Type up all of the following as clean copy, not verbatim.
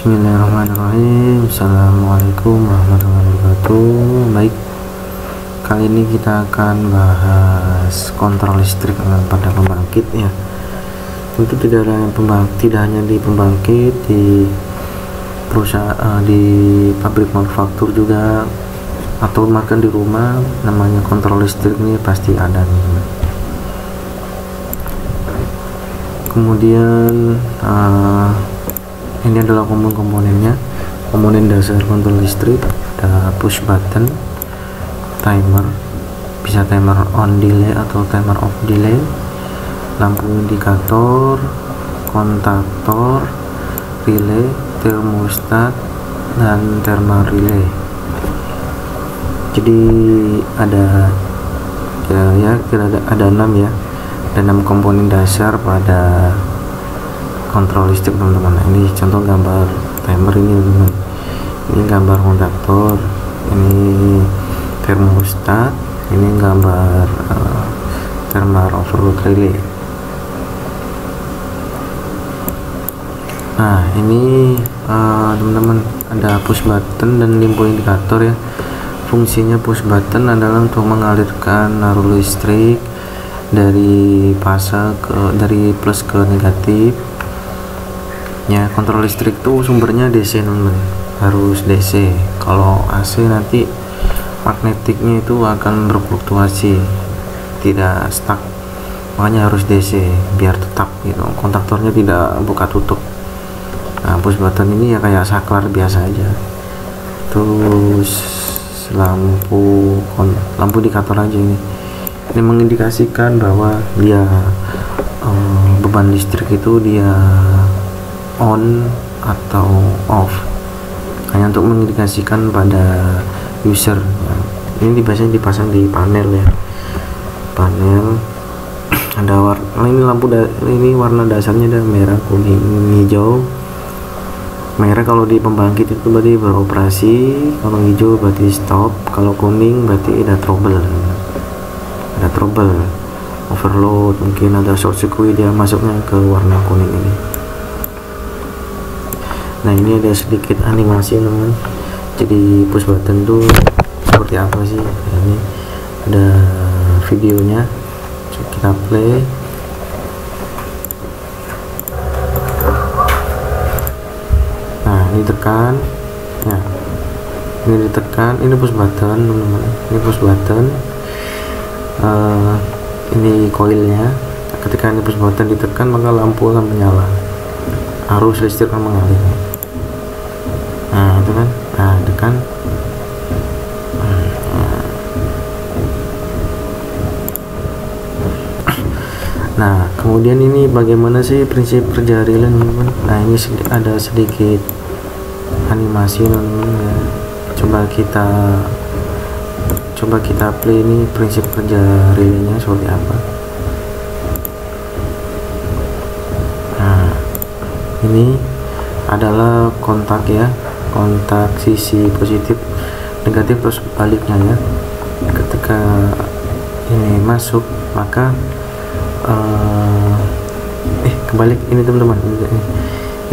Bismillahirrahmanirrahim. Assalamualaikum warahmatullahi wabarakatuh. Baik, kali ini kita akan bahas kontrol listrik pada pembangkit ya. Tentu tidak hanya di pembangkit, di perusahaan, di pabrik manufaktur juga, atau bahkan di rumah, namanya kontrol listrik ini pasti ada nih. Kemudian ini adalah komponennya, komponen dasar kontrol listrik. Ada push button, timer, bisa timer on delay atau timer off delay, lampu indikator, kontaktor, relay, termostat, dan thermal relay. Jadi ada ada 6 ya, ada 6 komponen dasar pada kontrol listrik teman-teman. Ini contoh gambar timer ini teman-teman, ini gambar kontaktor, ini termostat, ini gambar thermal overload relay. Nah ini teman-teman, ada push button dan lampu indikator ya. Fungsinya push button adalah untuk mengalirkan arus listrik dari dari plus ke negatif ya. Kontrol listrik itu sumbernya DC teman-teman, harus DC. Kalau AC nanti magnetiknya itu akan berfluktuasi, tidak stuck, makanya harus DC biar tetap gitu, kontaktornya tidak buka tutup. Nah push button ini ya kayak saklar biasa aja. Terus lampu indikator aja ini mengindikasikan bahwa dia beban listrik itu dia on atau off, hanya untuk mengindikasikan pada user ya. Ini biasanya dipasang di panel ya, panel. Ada ini warna dasarnya ada merah, kuning, hijau. Merah kalau di pembangkit itu berarti beroperasi, kalau hijau berarti stop, kalau kuning berarti ada trouble, overload, mungkin ada short circuit, dia masuknya ke warna kuning ini. Nah ini ada sedikit animasi teman, jadi push button tuh seperti apa sih. Ini ada videonya, kita play. Nah ini tekan ya, ini ditekan, ini push button teman-teman, ini push button. Ini koilnya. Ketika ini push button ditekan, maka lampu akan menyala, arus listrik akan mengalir. Nah itu kan, nah tekan. Nah kemudian ini bagaimana sih prinsip kerja relay teman-teman. Nah ini ada sedikit animasi teman-teman ya. Coba kita play ini prinsip kerja relaynya seperti apa. Nah ini adalah kontak ya, kontak sisi positif negatif terus baliknya ya. Ketika ini masuk, maka kebalik ini teman-teman.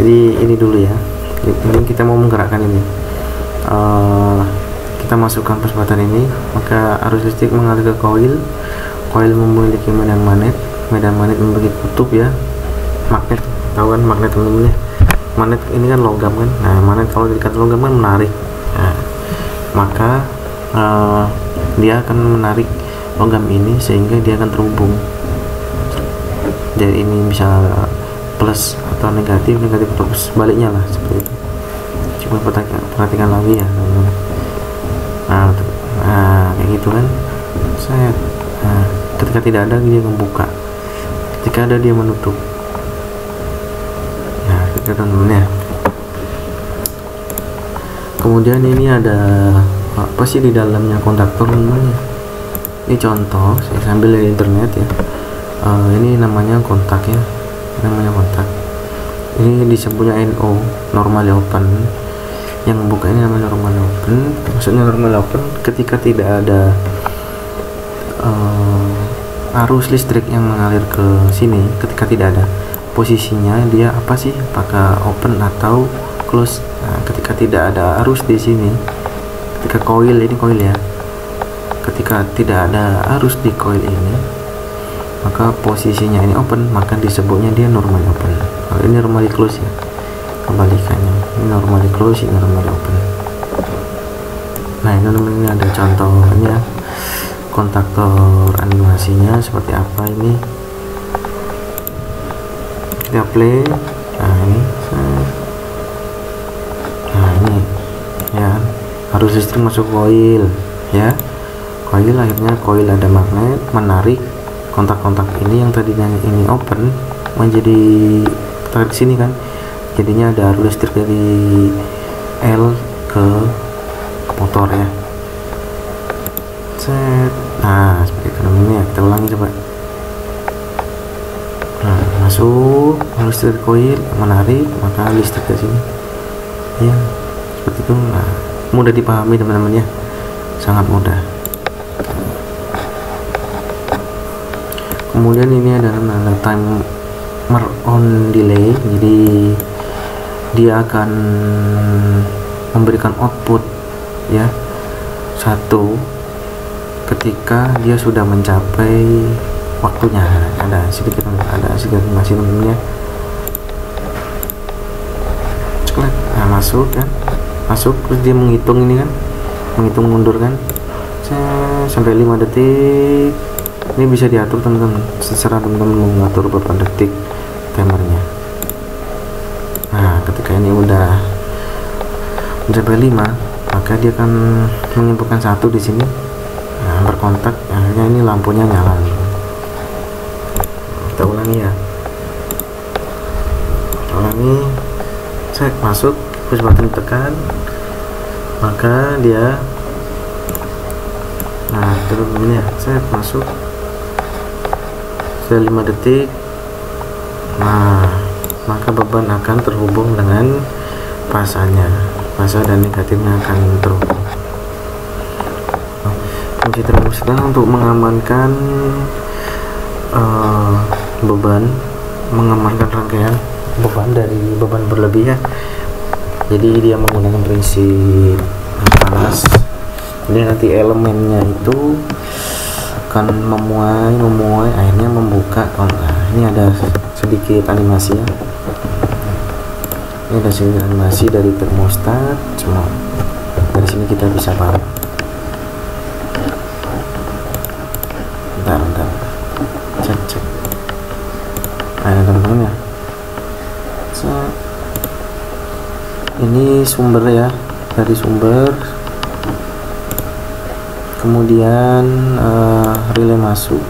Jadi ini dulu ya, ini kita mau menggerakkan ini, kita masukkan push button ini, maka arus listrik mengalir ke koil memiliki medan magnet memiliki kutub ya, magnet, tahu kan magnet teman-teman ya. Magnet ini kan logam kan, nah magnet kalau diikat logam kan menarik. Nah, maka dia akan menarik logam ini sehingga dia akan terhubung. Jadi ini bisa plus atau negatif atau sebaliknya lah, seperti itu. Coba perhatikan lagi ya teman-teman. Nah kayak gitu kan. Nah, ketika tidak ada dia membuka, ketika ada dia menutup. Nah itu teman-teman ya. Kemudian ini ada apa sih di dalamnya kontaktor teman-teman ya. Ini contoh saya sambil dari internet ya. Ini namanya kontak ya, namanya kontak. Ini disebutnya NO, normally open. Yang membuka ini namanya normal open. Maksudnya normal open ketika tidak ada arus listrik yang mengalir ke sini, ketika tidak ada, posisinya dia apa sih, apakah open atau close. Nah, ketika tidak ada arus di sini, ketika koil ini koil ya, ketika tidak ada arus di koil ini, maka posisinya ini open, maka disebutnya dia normally open. Kalau ini normally close ya, kebalikannya, ini normally close, ini normally open. Nah ini ada contohnya kontaktor animasinya seperti apa ini. Kita play. Nah ini ya, arus listrik masuk koil ya, koil akhirnya koil ada magnet menarik kontak-kontak ini yang tadinya ini open menjadi tarik sini kan, jadinya ada arus listrik dari L ke motor ya. Set. Nah seperti itu namanya, kita ulangi coba. Nah, masuk arus listrik koil menarik, maka listrik ke sini ya, seperti itu. Nah mudah dipahami teman-teman ya, sangat mudah. Kemudian ini adalah timer on delay, jadi dia akan memberikan output ya satu ketika dia sudah mencapai waktunya. Ada sedikit masih temennya. Nah, masuk kan, masuk terus dia menghitung ini kan, menghitung mundur kan, sampai 5 detik. Ini bisa diatur teman-teman, secara teman-teman mau mengatur berapa detik timernya. Nah ketika ini udah mencapai 5, maka dia akan menyimpulkan satu di sini. Nah, berkontak, akhirnya ini lampunya nyala. Kita ulangi ya, ulangi. Cek, masuk, push button tekan, maka dia, nah terus ini ya, cek, masuk sudah 5 detik. Nah maka beban akan terhubung dengan pasanya, fasa dan negatifnya akan terhubung. Fungsi termostat untuk mengamankan beban, mengamankan rangkaian beban dari beban berlebih ya. Jadi dia menggunakan prinsip panas. Ini nanti elemennya itu akan memuai akhirnya membuka. Nah ini ada sedikit animasi ya, ini ada sedikit animasi dari termostat. Cuma dari sini kita bisa paham. Bentar cek. Nah teman-teman ya, ini sumber ya, dari sumber, kemudian relay masuk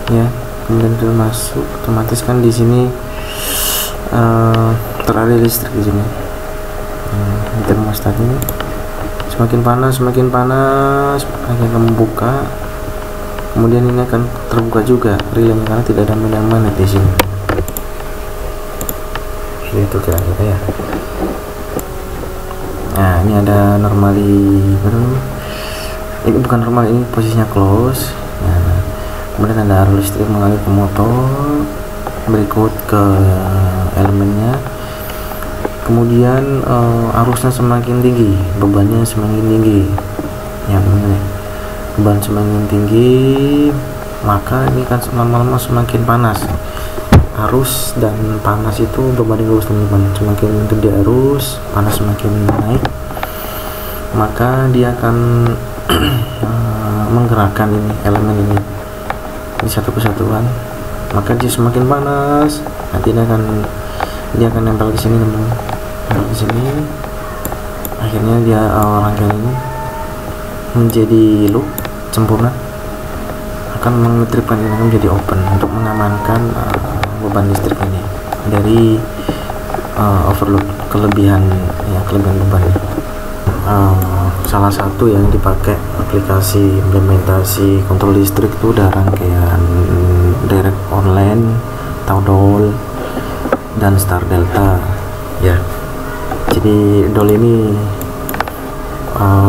ya, kemudian relay masuk, otomatis kan di sini teralih listrik di sini. Termostat ini semakin panas akhirnya membuka, kemudian ini akan terbuka juga relaynya karena tidak ada medan magnet di sini. Itu kira-kira ya. Nah ini ada normally, ini bukan normal, ini posisinya close. Nah, kemudian ada arus listrik mengalir ke motor, berikut ke elemennya. Kemudian arusnya semakin tinggi, bebannya semakin tinggi ya, beban semakin tinggi, maka ini kan lama-lama semakin panas. Arus dan panas itu berbanding lurus teman-teman, semakin gede arus, panas semakin naik, maka dia akan menggerakkan ini elemen ini satu kesatuan, maka dia semakin panas. Nanti dia akan nempel ke sini teman-teman, nempel ke sini, akhirnya dia rangkaian ini menjadi loop sempurna, akan mengetripkan ini menjadi open untuk mengamankan beban listrik ini dari overload, kelebihan beban. Salah satu yang dipakai aplikasi implementasi kontrol listrik itu udah rangkaian direct online, Taudol dan Star Delta ya. Jadi DOL ini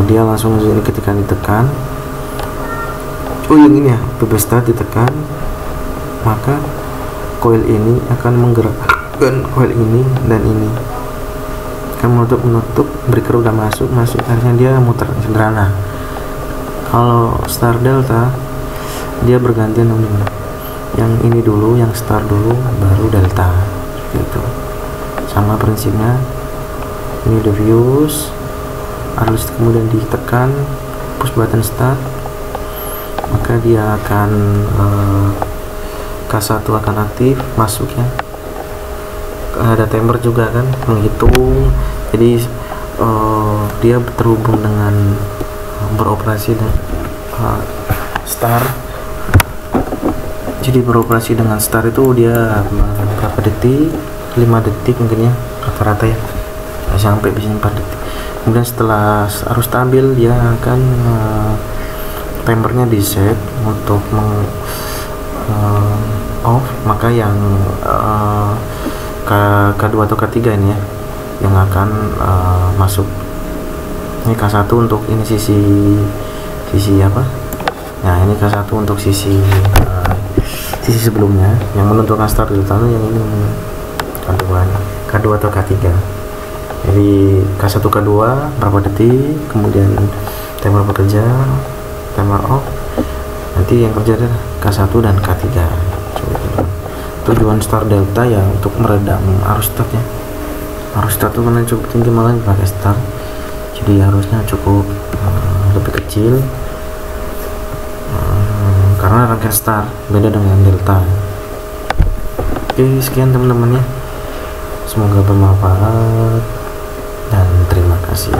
dia langsung ini ketika ditekan, yang ini ya, BB start ditekan, maka koil ini akan menggerakkan koil ini dan ini. kan menutup breaker udah masuk akhirnya dia muter sederhana. Kalau start delta dia bergantian teman-teman, yang ini dulu, yang start dulu baru delta gitu. Sama prinsipnya, ini the views harus kemudian ditekan push button start, maka dia akan K1 akan aktif masuk ya. Ada timer juga kan menghitung, jadi dia terhubung dengan beroperasi dengan start. Jadi beroperasi dengan start itu dia berapa detik, 5 detik mungkin ya rata-rata ya, sampai bisa 4 detik. Kemudian setelah arus stabil dia akan timernya di set untuk off, maka yang K2 atau K3 ini ya yang akan masuk. Ini K1 untuk ini sisi apa, nah ini K1 untuk sisi sebelumnya yang menentukan start delta, yang ini K2 atau K3. Jadi K1 K2 berapa detik, kemudian timer bekerja, timer off, nanti yang kerja adalah K1 dan K3. Tujuan start delta ya untuk meredam arus start ya. Arus start itu karena cukup tinggi malah pakai start, jadi harusnya cukup lebih kecil karena rangkaian start beda dengan delta. Oke, sekian teman-teman ya, semoga bermanfaat dan terima kasih.